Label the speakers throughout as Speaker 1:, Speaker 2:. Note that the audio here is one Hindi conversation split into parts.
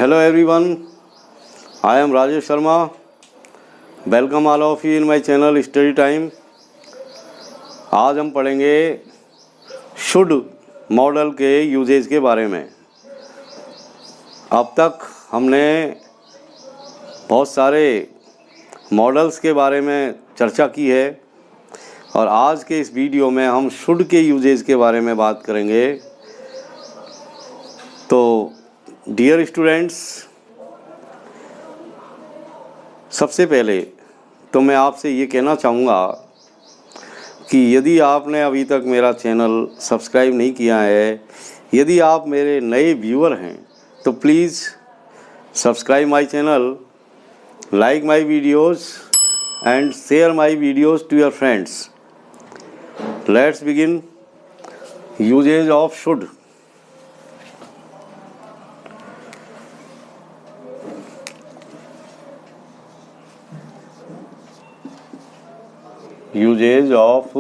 Speaker 1: Hello everyone, I am Rajesh Sharma. Welcome all of you in my channel Study Time. आज हम पढ़ेंगे शुड मॉडल के यूजेज के बारे में। अब तक हमने बहुत सारे मॉडल्स के बारे में चर्चा की है और आज के इस वीडियो में हम शुड के यूजेज के बारे में बात करेंगे। तो डियर स्टूडेंट्स, सबसे पहले तो मैं आपसे ये कहना चाहूँगा कि यदि आपने अभी तक मेरा चैनल सब्सक्राइब नहीं किया है, यदि आप मेरे नए व्यूअर हैं तो please subscribe my channel, like my videos and share my videos to your friends. Let's begin usages of should. Usages of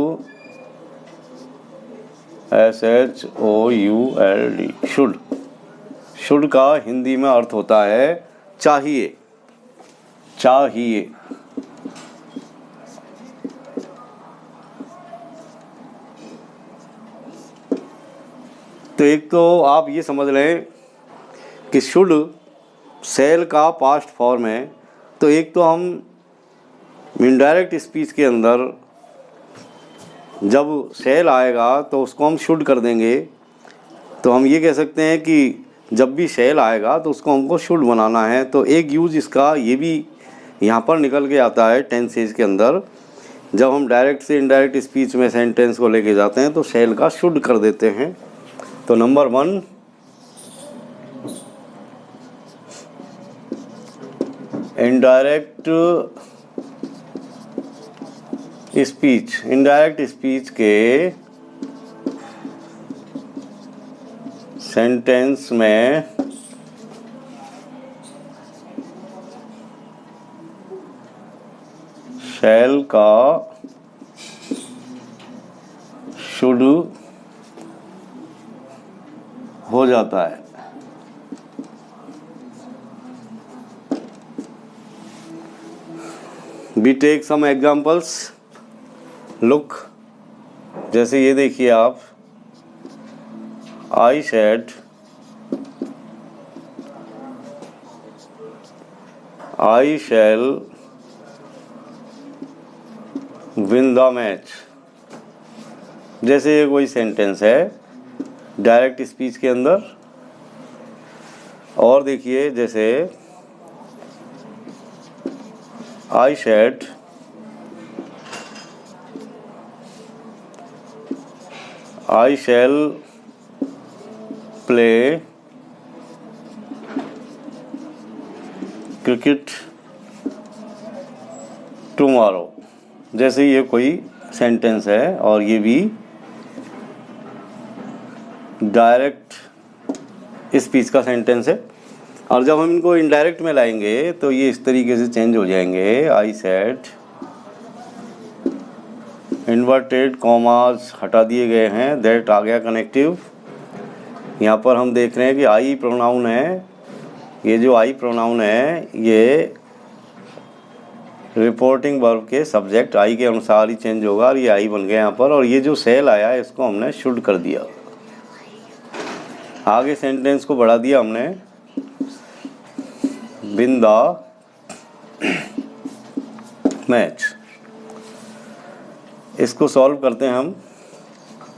Speaker 1: SHOULD, should. Should का हिंदी में अर्थ होता है चाहिए, चाहिए। तो एक तो आप ये समझ लें कि शुड शैल का पास्ट फॉर्म है। तो एक तो हम इनडायरेक्ट स्पीच के अंदर जब शैल आएगा तो उसको हम शुड कर देंगे। तो हम ये कह सकते हैं कि जब भी शैल आएगा तो उसको हमको शुड बनाना है। तो एक यूज इसका ये भी यहाँ पर निकल के आता है टेंसेज के अंदर। जब हम डायरेक्ट से इनडायरेक्ट स्पीच में सेंटेंस को लेके जाते हैं तो शैल का शुड कर देते हैं। तो number 1, indirect speech. Indirect speech के सेंटेंस में शैल का शुड हो जाता है। We take some examples. Look, जैसे ये देखिए आप, I said I shall win the match। जैसे ये कोई सेंटेंस है डायरेक्ट स्पीच के अंदर। और देखिए जैसे I said I shall play cricket tomorrow। जैसे ये कोई सेंटेंस है और ये भी डायरेक्ट स्पीच का सेंटेंस है। और जब हम इनको इनडायरेक्ट में लाएंगे तो ये इस तरीके से चेंज हो जाएंगे। आई सेड, इन्वर्टेड कॉमास हटा दिए गए हैं, दैट आ गया कनेक्टिव। यहाँ पर हम देख रहे हैं कि आई प्रोनाउन है। ये जो आई प्रोनाउन है ये रिपोर्टिंग वर्ब के सब्जेक्ट आई के अनुसार ही चेंज होगा और ये आई बन गया यहाँ पर। और ये जो सेल आया है इसको हमने शुड कर दिया। आगे सेंटेंस को बढ़ा दिया हमने, विन द मैच। इसको सॉल्व करते हैं हम।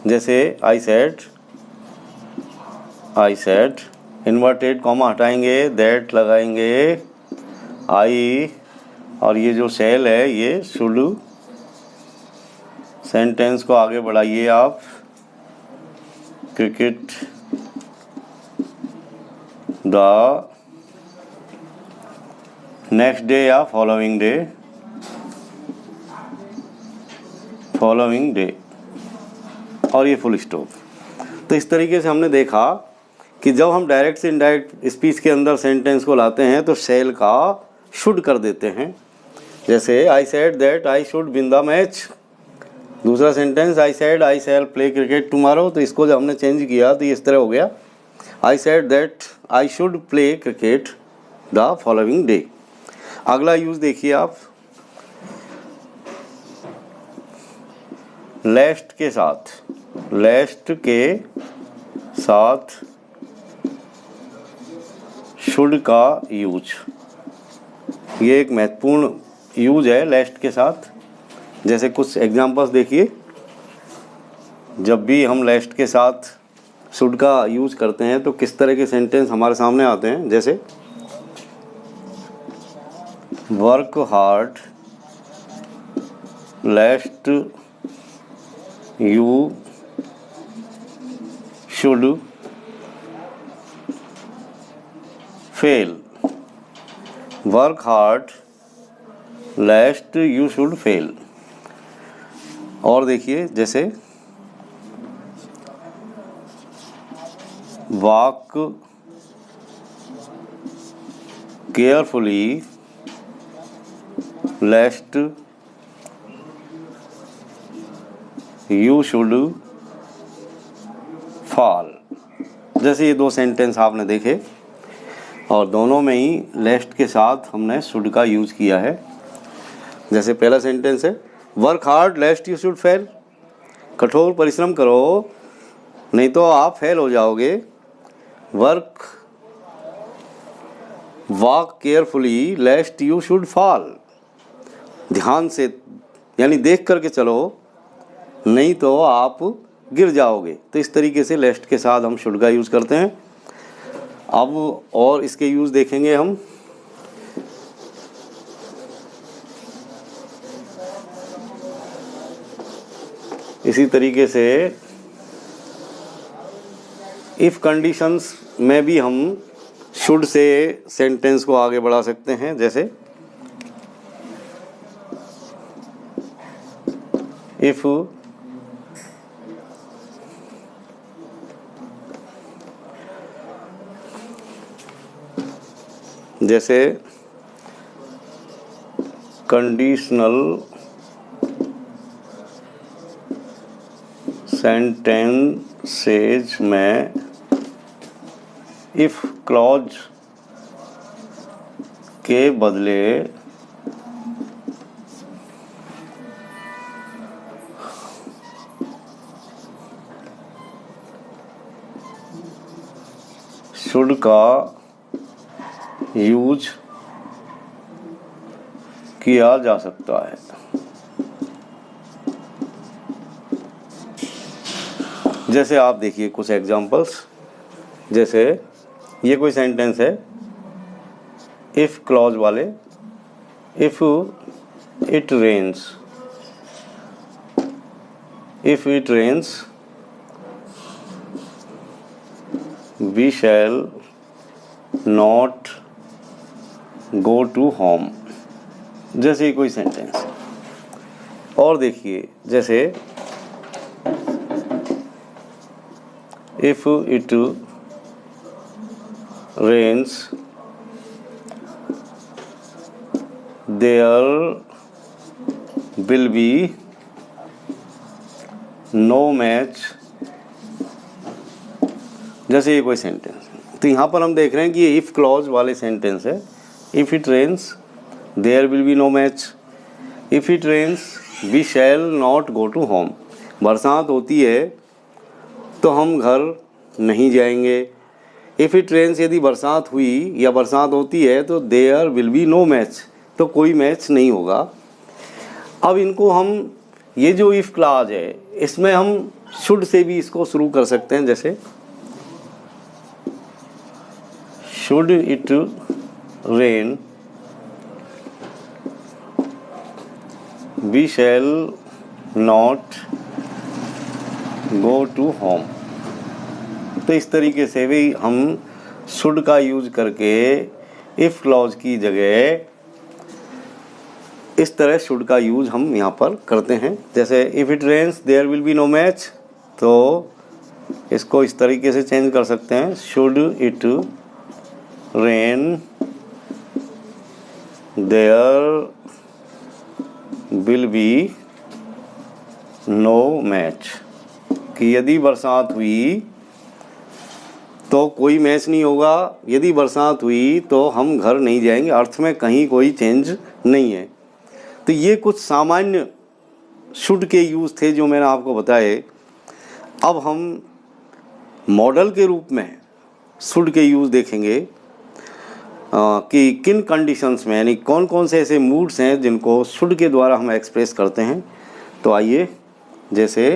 Speaker 1: जैसे आई सेड इन्वर्टेड कॉमा हटाएंगे, दैट लगाएंगे आई, और ये जो सेल है ये शुड। सेंटेंस को आगे बढ़ाइए आप, क्रिकेट द नेक्स्ट डे या फॉलोइंग डे, और ये फुल स्टॉप। तो इस तरीके से हमने देखा कि जब हम डायरेक्ट से इनडायरेक्ट स्पीच के अंदर सेंटेंस को लाते हैं तो शैल का शुड कर देते हैं। जैसे I said that I should win the match. दूसरा sentence I said I shall play cricket tomorrow. तो इसको जब हमने चेंज किया तो ये इस तरह हो गया आई said that I should play cricket the following day. अगला यूज़ देखिए आप, लेस्ट के साथ, लेस्ट के साथ शुड का यूज। ये एक महत्वपूर्ण यूज है लेस्ट के साथ। जैसे कुछ एग्जांपल्स देखिए, जब भी हम लेस्ट के साथ शुड का यूज करते हैं तो किस तरह के सेंटेंस हमारे सामने आते हैं। जैसे work hard लेस्ट you should fail. Work hard लेस्ट you should fail. और देखिए जैसे walk carefully लेस्ट you should fall. जैसे ये दो सेंटेंस आपने देखे और दोनों में ही लेस्ट के साथ हमने शुड का यूज किया है। जैसे पहला सेंटेंस है work hard लेस्ट you should fail, कठोर परिश्रम करो नहीं तो आप फेल हो जाओगे। Work walk carefully लेस्ट you should fall, ध्यान से यानी देख करके चलो नहीं तो आप गिर जाओगे। तो इस तरीके से लेस्ट के साथ हम शुड का यूज़ करते हैं। अब और इसके यूज़ देखेंगे हम। इसी तरीके से इफ़ कंडीशंस में भी हम शुड से सेंटेंस को आगे बढ़ा सकते हैं। जैसे इफ़ जैसे कंडीशनल सेंटेंसेज में इफ क्लॉज के बदले शुड का यूज किया जा सकता है। जैसे आप देखिए कुछ एग्जांपल्स, जैसे ये कोई सेंटेंस है इफ़ क्लॉज वाले, if it rains, if it rains we shall not go to home. जैसे कोई सेंटेंस। और देखिए जैसे if it rains there will be no match. जैसे ये कोई सेंटेंस है तो यहाँ पर हम देख रहे हैं कि ये इफ़ क्लॉज वाले सेंटेंस है। If it rains there will be no match, if it rains we shall not go to home. बरसात होती है तो हम घर नहीं जाएंगे। इफ़ इट रेन्स यदि बरसात हुई या बरसात होती है तो there will be no match, तो कोई मैच नहीं होगा। अब इनको हम ये जो इफ़ क्लॉज है इसमें हम शुड से भी इसको शुरू कर सकते हैं। जैसे should it rain we shall not go to home. तो इस तरीके से भी हम शुड का यूज करके इफ़ क्लॉज की जगह इस तरह शुड का यूज हम यहाँ पर करते हैं। जैसे if it rains there will be no match, तो इसको इस तरीके से चेंज कर सकते हैं, should it rain there will be no match. कि यदि बरसात हुई तो कोई मैच नहीं होगा। यदि बरसात हुई तो हम घर नहीं जाएंगे, अर्थ में कहीं कोई चेंज नहीं है। तो ये कुछ सामान्य शुड के यूज़ थे जो मैंने आपको बताए। अब हम मॉडल के रूप में शुड के यूज़ देखेंगे कि किन कंडीशंस में, यानी कौन कौन से ऐसे मूड्स हैं जिनको शुड के द्वारा हम एक्सप्रेस करते हैं। तो आइए, जैसे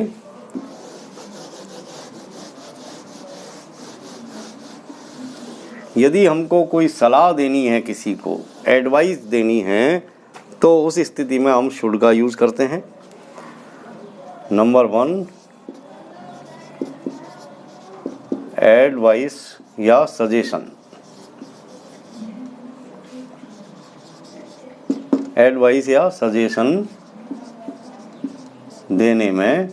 Speaker 1: यदि हमको कोई सलाह देनी है, किसी को एडवाइस देनी है, तो उस स्थिति में हम शुड का यूज़ करते हैं। नंबर 1, एडवाइस या सजेशन। एडवाइस या सजेशन देने में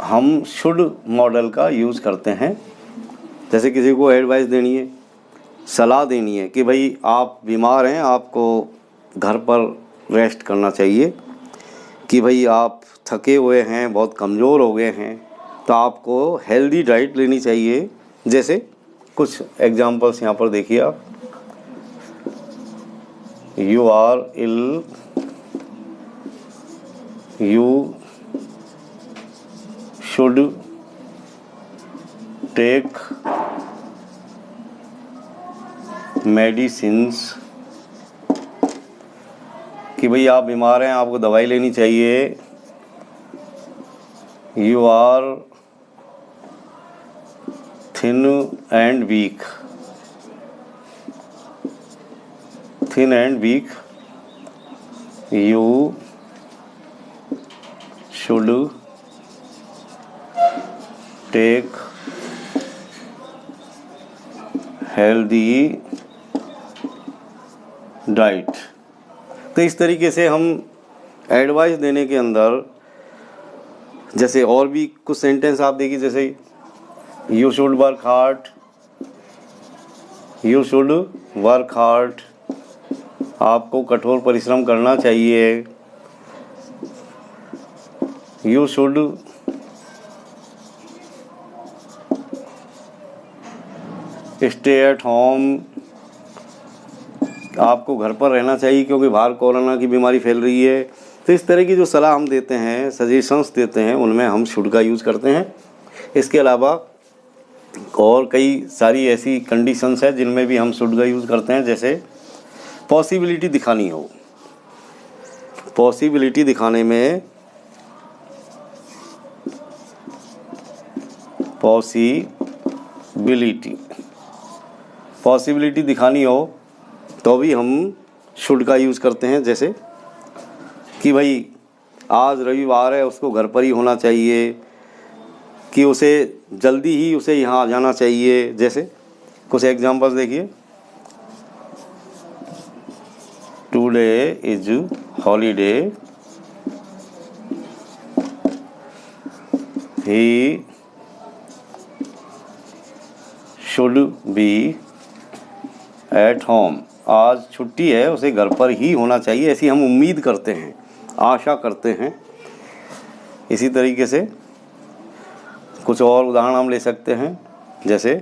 Speaker 1: हम शुड मॉडल का यूज़ करते हैं। जैसे किसी को एडवाइस देनी है, सलाह देनी है कि भाई आप बीमार हैं, आपको घर पर रेस्ट करना चाहिए, कि भाई आप थके हुए हैं, बहुत कमज़ोर हो गए हैं, तो आपको हेल्दी डाइट लेनी चाहिए। जैसे कुछ एग्जांपल्स यहाँ पर देखिए आप। You are ill, you should take medicines, कि भाई आप बीमार हैं, आपको दवाई लेनी चाहिए। You are thin and weak, thin and weak, you should take healthy diet. तो इस तरीके से हम एडवाइस देने के अंदर, जैसे और भी कुछ सेंटेंस आप देखिए, जैसे you should work hard, you should work hard, आपको कठोर परिश्रम करना चाहिए। You should stay at home, आपको घर पर रहना चाहिए क्योंकि बाहर कोरोना की बीमारी फैल रही है। तो इस तरह की जो सलाह हम देते हैं, सजेशंस देते हैं, उनमें हम शुड का यूज़ करते हैं। इसके अलावा और कई सारी ऐसी कंडीशंस हैं जिनमें भी हम शुड का यूज़ करते हैं। जैसे पॉसिबिलिटी दिखानी हो, पॉसिबिलिटी दिखाने में पॉसिबिलिटी दिखानी हो तो भी हम शुड का यूज़ करते हैं। जैसे कि भाई आज रविवार है, उसको घर पर ही होना चाहिए, कि उसे जल्दी ही उसे यहाँ आ जाना चाहिए। जैसे कुछ एग्जांपल्स देखिए। Today is holiday, he should be at home, आज छुट्टी है, उसे घर पर ही होना चाहिए, ऐसी हम उम्मीद करते हैं, आशा करते हैं। इसी तरीके से कुछ और उदाहरण हम ले सकते हैं। जैसे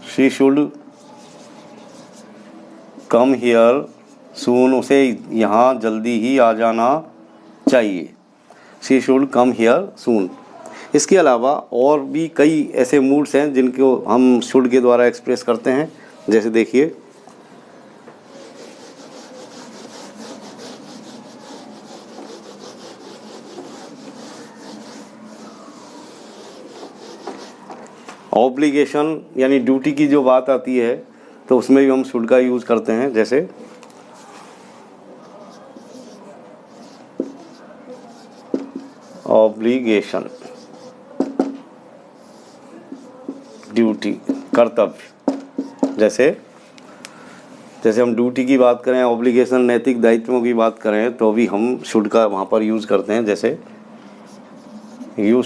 Speaker 1: शी शुड कम हियर सून, उसे यहाँ जल्दी ही आ जाना चाहिए। शी शुड कम हियर सून। इसके अलावा और भी कई ऐसे मूड्स हैं जिनको हम शुड के द्वारा एक्सप्रेस करते हैं। जैसे देखिए, ऑब्लिगेशन यानी ड्यूटी की जो बात आती है तो उसमें भी हम शुड का यूज़ करते हैं। जैसे ऑब्लिगेशन, ड्यूटी, कर्तव्य। जैसे हम ड्यूटी की बात करें, ऑब्लिगेशन नैतिक दायित्वों की बात करें, तो भी हम शुड का वहाँ पर यूज़ करते हैं। जैसे you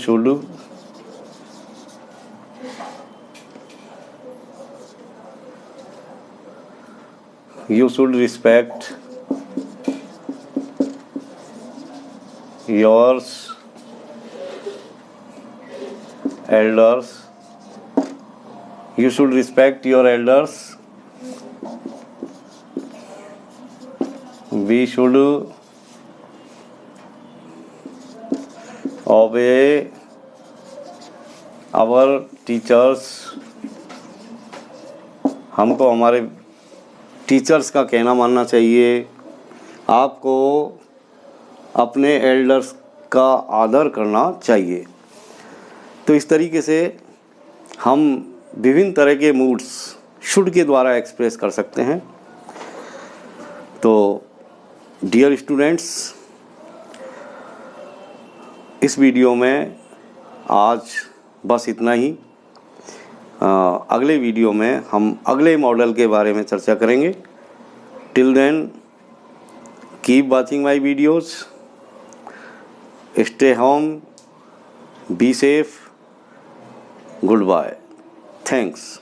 Speaker 1: should respect yours elders. You should respect your elders. We should obey our teachers. हमको हमारे टीचर्स का कहना मानना चाहिए। आपको अपने एल्डर्स का आदर करना चाहिए। तो इस तरीके से हम विभिन्न तरह के मूड्स शुड के द्वारा एक्सप्रेस कर सकते हैं। तो डियर स्टूडेंट्स, इस वीडियो में आज बस इतना ही। अगले वीडियो में हम अगले मॉडल के बारे में चर्चा करेंगे। Till then keep watching my videos, stay home, be safe, goodbye, thanks.